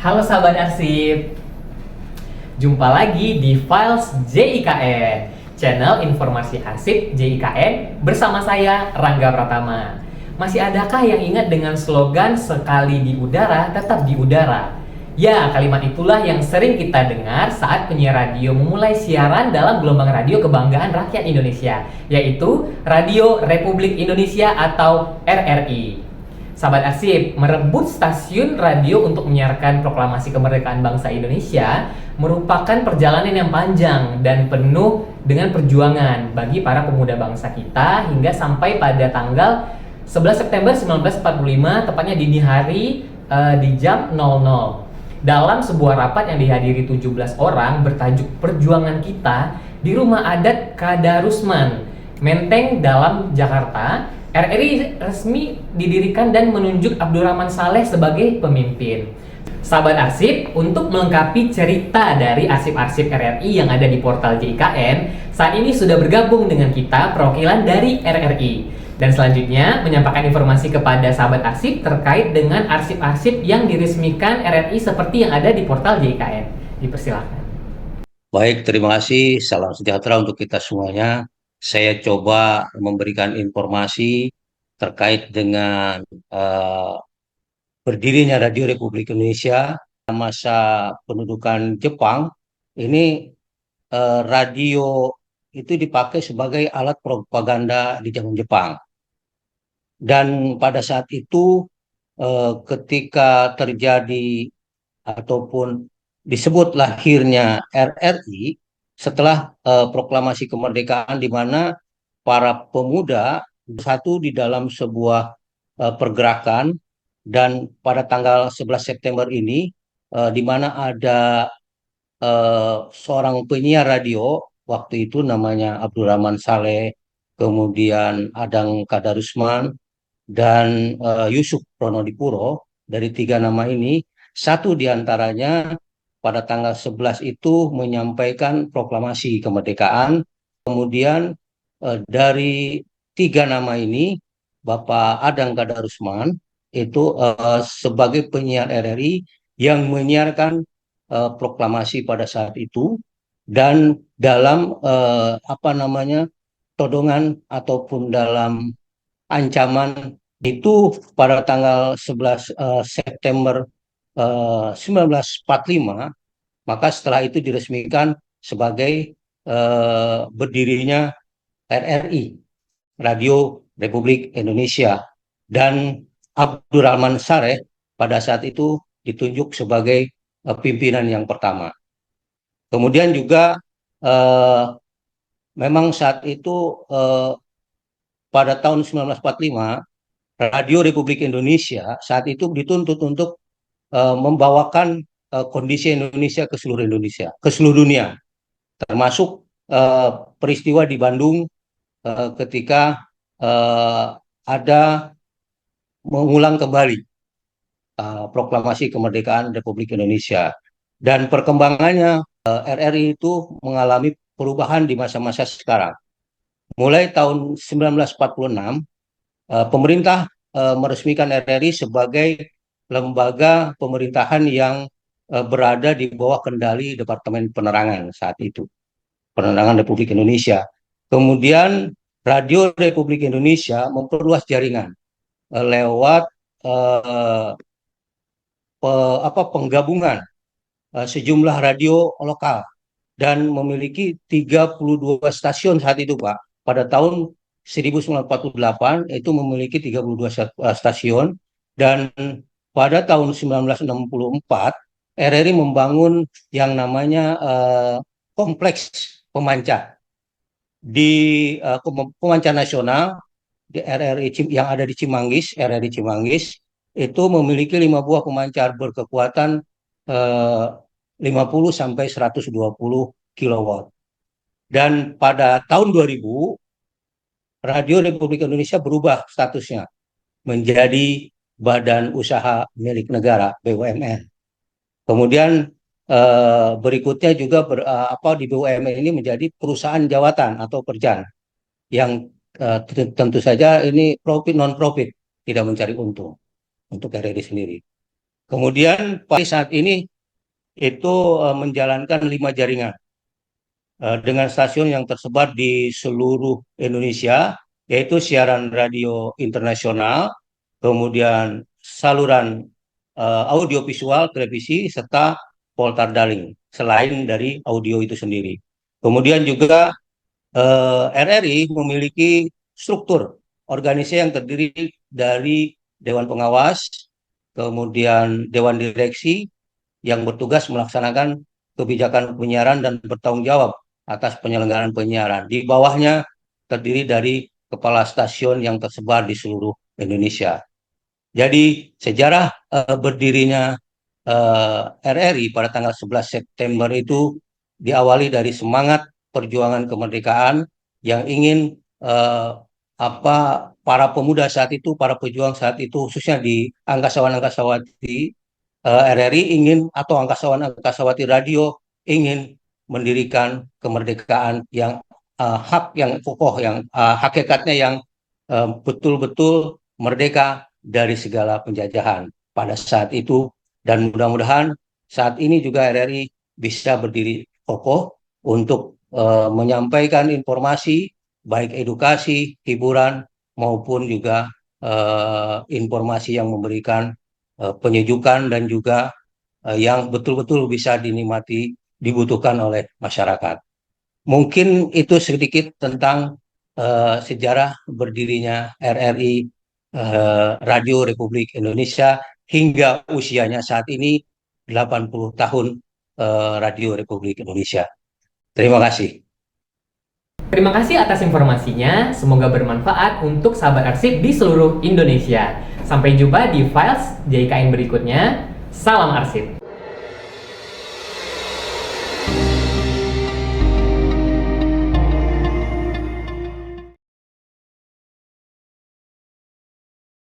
Halo sahabat arsip, jumpa lagi di Files JIKN, channel informasi arsip JIKN bersama saya Rangga Pratama. Masih adakah yang ingat dengan slogan sekali di udara tetap di udara? Ya, kalimat itulah yang sering kita dengar saat penyiar radio memulai siaran dalam gelombang radio kebanggaan rakyat Indonesia, yaitu Radio Republik Indonesia atau RRI. Sahabat arsip, merebut stasiun radio untuk menyiarkan proklamasi kemerdekaan bangsa Indonesia merupakan perjalanan yang panjang dan penuh dengan perjuangan bagi para pemuda bangsa kita hingga sampai pada tanggal 11 September 1945, tepatnya dini hari di jam 00. Dalam sebuah rapat yang dihadiri 17 orang bertajuk Perjuangan Kita di Rumah Adat Kadarusman, Menteng Dalam, Jakarta, RRI resmi didirikan dan menunjuk Abdurrahman Saleh sebagai pemimpin. Sahabat arsip, untuk melengkapi cerita dari arsip-arsip RRI yang ada di portal JIKN, saat ini sudah bergabung dengan kita perwakilan dari RRI. Dan selanjutnya menyampaikan informasi kepada sahabat arsip terkait dengan arsip-arsip yang diresmikan RRI seperti yang ada di portal JIKN. Dipersilakan. Baik, terima kasih. Salam sejahtera untuk kita semuanya. Saya coba memberikan informasi terkait dengan eh, berdirinya Radio Republik Indonesia masa pendudukan Jepang. Ini radio itu dipakai sebagai alat propaganda di zaman Jepang. Dan pada saat itu ketika terjadi ataupun disebut lahirnya RRI setelah proklamasi kemerdekaan di mana para pemuda satu di dalam sebuah pergerakan, dan pada tanggal 11 September ini di mana ada seorang penyiar radio waktu itu namanya Abdurrahman Saleh, kemudian Adang Kadarusman, dan Yusuf Pronodipuro. Dari tiga nama ini, satu diantaranya pada tanggal 11 itu menyampaikan proklamasi kemerdekaan. Kemudian dari tiga nama ini, Bapak Adang Kadarusman itu sebagai penyiar RRI yang menyiarkan proklamasi pada saat itu, dan dalam apa namanya, todongan ataupun dalam ancaman itu pada tanggal 11 September 1945, maka setelah itu diresmikan sebagai berdirinya RRI, Radio Republik Indonesia, dan Abdurrahman Saleh pada saat itu ditunjuk sebagai pimpinan yang pertama. Kemudian juga eh, memang saat itu pada tahun 1945 Radio Republik Indonesia saat itu dituntut untuk membawakan kondisi Indonesia ke seluruh Indonesia, ke seluruh dunia, termasuk peristiwa di Bandung ketika ada mengulang kembali proklamasi kemerdekaan Republik Indonesia. Dan perkembangannya RRI itu mengalami perubahan di masa-masa sekarang. Mulai tahun 1946, pemerintah meresmikan RRI sebagai lembaga pemerintahan yang berada di bawah kendali Departemen Penerangan saat itu, Penerangan Republik Indonesia. Kemudian Radio Republik Indonesia memperluas jaringan lewat eh, penggabungan sejumlah radio lokal, dan memiliki 32 stasiun saat itu, Pak. Pada tahun 1948 itu memiliki 32 stasiun, dan pada tahun 1964 RRI membangun yang namanya kompleks pemancar di pemancar nasional di RRI yang ada di Cimanggis. RRI Cimanggis itu memiliki 5 buah pemancar berkekuatan 50 sampai 120 kilowatt. Dan pada tahun 2000 Radio Republik Indonesia berubah statusnya menjadi Badan Usaha Milik Negara (BUMN). Kemudian berikutnya juga di BUMN ini menjadi perusahaan jawatan atau perjan yang tentu saja ini profit non profit, tidak mencari untung untuk RRI sendiri. Kemudian pada saat ini itu menjalankan 5 jaringan dengan stasiun yang tersebar di seluruh Indonesia, yaitu siaran radio internasional, kemudian saluran audiovisual televisi, serta poltardaling, selain dari audio itu sendiri. Kemudian juga RRI memiliki struktur organisasi yang terdiri dari Dewan Pengawas, kemudian Dewan Direksi yang bertugas melaksanakan kebijakan penyiaran dan bertanggung jawab atas penyelenggaraan penyiaran. Di bawahnya terdiri dari kepala stasiun yang tersebar di seluruh Indonesia. Jadi sejarah berdirinya RRI pada tanggal 11 September itu diawali dari semangat perjuangan kemerdekaan yang ingin apa para pemuda saat itu, para pejuang saat itu, khususnya di Angkasawan-Angkasawati RRI ingin, atau Angkasawan-Angkasawati Radio ingin mendirikan kemerdekaan yang hak yang kokoh, yang hakikatnya yang betul-betul merdeka dari segala penjajahan pada saat itu. Dan mudah-mudahan saat ini juga RRI bisa berdiri kokoh untuk menyampaikan informasi, baik edukasi, hiburan, maupun juga informasi yang memberikan penyejukan dan juga yang betul-betul bisa dinikmati, dibutuhkan oleh masyarakat. Mungkin itu sedikit tentang sejarah berdirinya RRI, Radio Republik Indonesia, hingga usianya saat ini 80 tahun Radio Republik Indonesia. Terima kasih. Terima kasih atas informasinya, semoga bermanfaat untuk sahabat arsip di seluruh Indonesia. Sampai jumpa di Files JIKN berikutnya. Salam arsip.